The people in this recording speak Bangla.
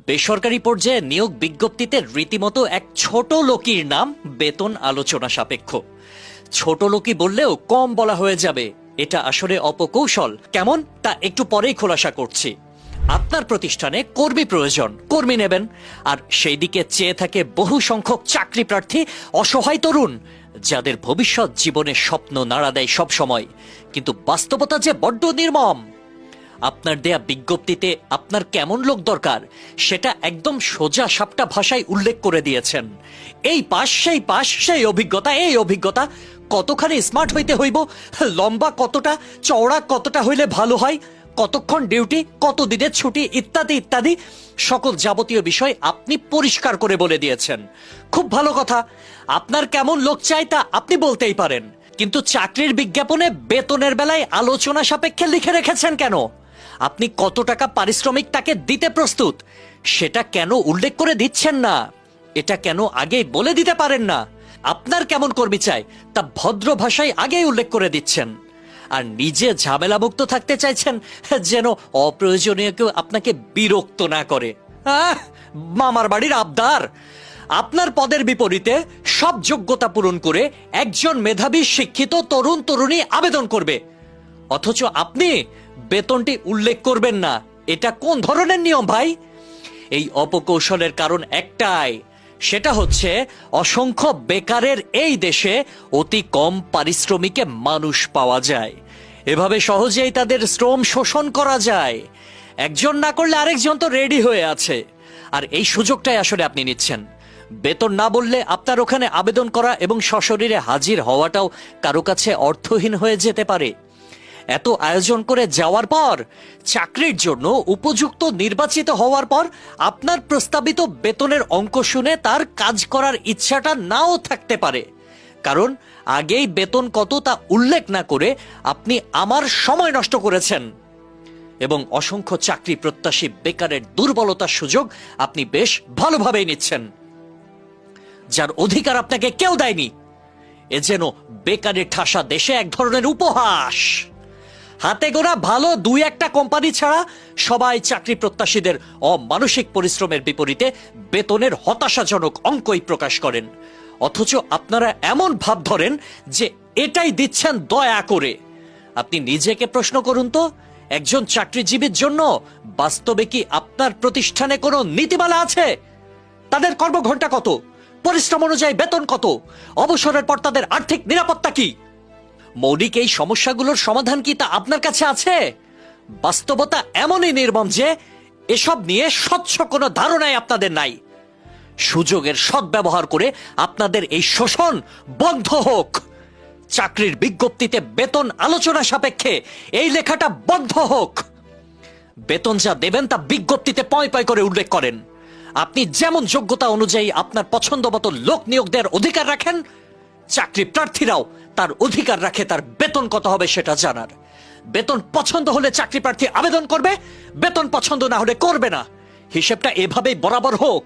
বেসরকারি পর্যায়ে নিয়োগ বিজ্ঞপ্তিতে রীতিমতো এক ছোট লোকির নাম বেতন আলোচনা সাপেক্ষ। ছোট লোকি বললেও কম বলা হয়ে যাবে, এটা আসলে অপকৌশল। কেমন তা একটু পরেই খোলাসা করছি। আপনার প্রতিষ্ঠানে কর্মী প্রয়োজন, কর্মী নেবেন, আর সেই দিকে চেয়ে থাকে বহু সংখ্যক চাকরি প্রার্থী, অসহায় তরুণ যাদের ভবিষ্যৎ জীবনের স্বপ্ন নাড়া দেয় সব সময়, কিন্তু বাস্তবতা যে বড্ড নির্মম। আপনার দেয়া বিজ্ঞপ্তিতে আপনার কেমন লোক দরকার সেটা একদম সোজা সাপটা ভাষায় উল্লেখ করে দিয়েছেন। এই পাশ সেই পাশ, সেই অভিজ্ঞতা এই অভিজ্ঞতা, কতখানি স্মার্ট হইতে হইব, লম্বা কতটা, চওড়া কতটা হইলে ভালো হয়, কতক্ষণ ডিউটি, কত দিনের ছুটি, ইত্যাদি ইত্যাদি সকল যাবতীয় বিষয় আপনি পরিষ্কার করে বলে দিয়েছেন। খুব ভালো কথা, আপনার কেমন লোক চাই তা আপনি বলতেই পারেন, কিন্তু চাকরির বিজ্ঞাপনে বেতনের বেলায় আলোচনা সাপেক্ষে লিখে রেখেছেন কেন? আপনি কত টাকা পারিশ্রমিক তাকে দিতে প্রস্তুত সেটা কেন উল্লেখ করে দিচ্ছেন না? এটা কেন আগেই বলে দিতে পারেন না? আপনার কেমন কর্মী চাই তা ভদ্র ভাষায় আগেই উল্লেখ করে দিচ্ছেন, আর নিজে ঝামেলামুক্ত থাকতে চাইছেন যেন অপ্রয়োজনীয় কেউ আপনাকে বিরক্ত না করে। মামার বাড়ির আবদার। আপনার পদের বিপরীতে সব যোগ্যতা পূরণ করে একজন মেধাবী শিক্ষিত তরুণ তরুণী আবেদন করবে, অথচ আপনি বেতনটি উল্লেখ করবেন না। এটা কোন ধরনের নিয়ম ভাই? এই অপকৌশলের কারণ একটাই, সেটা হচ্ছে অসংখ্য বেকারের এই দেশে অতি কম পারিশ্রমিকে মানুষ পাওয়া যায়। এভাবে সহজেই তাদের শ্রম শোষণ করা যায়। একজন না করলে আরেকজন তো রেডি হয়ে আছে, আর এই সুযোগটাই আসলে আপনি নিচ্ছেন। বেতন না বললে আপনার ওখানে আবেদন করা এবং সশরীরে হাজির হওয়াটাও কারো কাছে অর্থহীন হয়ে যেতে পারে। এত আয়োজন করে যাওয়ার পর, চাকরির জন্য উপযুক্ত নির্বাচিত হওয়ার পর আপনার প্রস্তাবিত বেতনের অঙ্ক শুনে তার কাজ করার ইচ্ছাটা নাও থাকতে পারে, কারণ আগেই বেতন কত তা উল্লেখ না করে আপনি আমার সময় নষ্ট করেছেন, এবং অসংখ্য চাকরি প্রত্যাশী বেকারের দুর্বলতার সুযোগ আপনি বেশ ভালোভাবেই নিচ্ছেন, যার অধিকার আপনাকে কেউ দেয়নি। এ যেন বেকারের ঠাসা দেশে এক ধরনের উপহাস। হাতে গোনা ভালো দুই একটা কোম্পানি ছাড়া সবাই চাকরি প্রত্যাশীদের অমানসিক পরিশ্রমের বিপরীতে বেতনের হতাশাজনক অঙ্কই প্রকাশ করেন, অথচ আপনারা এমন ভাব ধরেন যে এটাই দিচ্ছেন দয়া করে। আপনি নিজেকে প্রশ্ন করুন তো, একজন চাকরিজীবীর জন্য বাস্তবে কি আপনার প্রতিষ্ঠানে কোনো নীতিমালা আছে? তাদের কর্মঘণ্টা কত, পরিশ্রম অনুযায়ী বেতন কত, অবসরের পর তাদের আর্থিক নিরাপত্তা কি? মৌলিক এই সমস্যাগুলোর সমাধান কি তা আপনার কাছে আছে? বাস্তবতা এমনই নির্মম যে এসব নিয়ে স্বচ্ছ কোনো ধারণাই আপনাদের নাই। সুযোগের সদ্ব্যবহার করে আপনাদের এই শোষণ বন্ধ হোক। চাকরির বিজ্ঞপ্তিতে বেতন আলোচনা সাপেক্ষে এই লেখাটা বন্ধ হোক। বেতন যা দেবেন তা বিজ্ঞপ্তিতে পয় পয় করে উল্লেখ করেন। আপনি যেমন যোগ্যতা অনুযায়ী আপনার পছন্দ মতো লোক নিয়োগ দেওয়ার অধিকার রাখেন, চাকরি প্রার্থীরাও তার অধিকার রাখে তার বেতন কত হবে সেটা জানার। বেতন পছন্দ হলে চাকরি প্রার্থী আবেদন করবে, বেতন পছন্দ না হলে করবে না। হিসেবটা এভাবেই বরাবর হোক।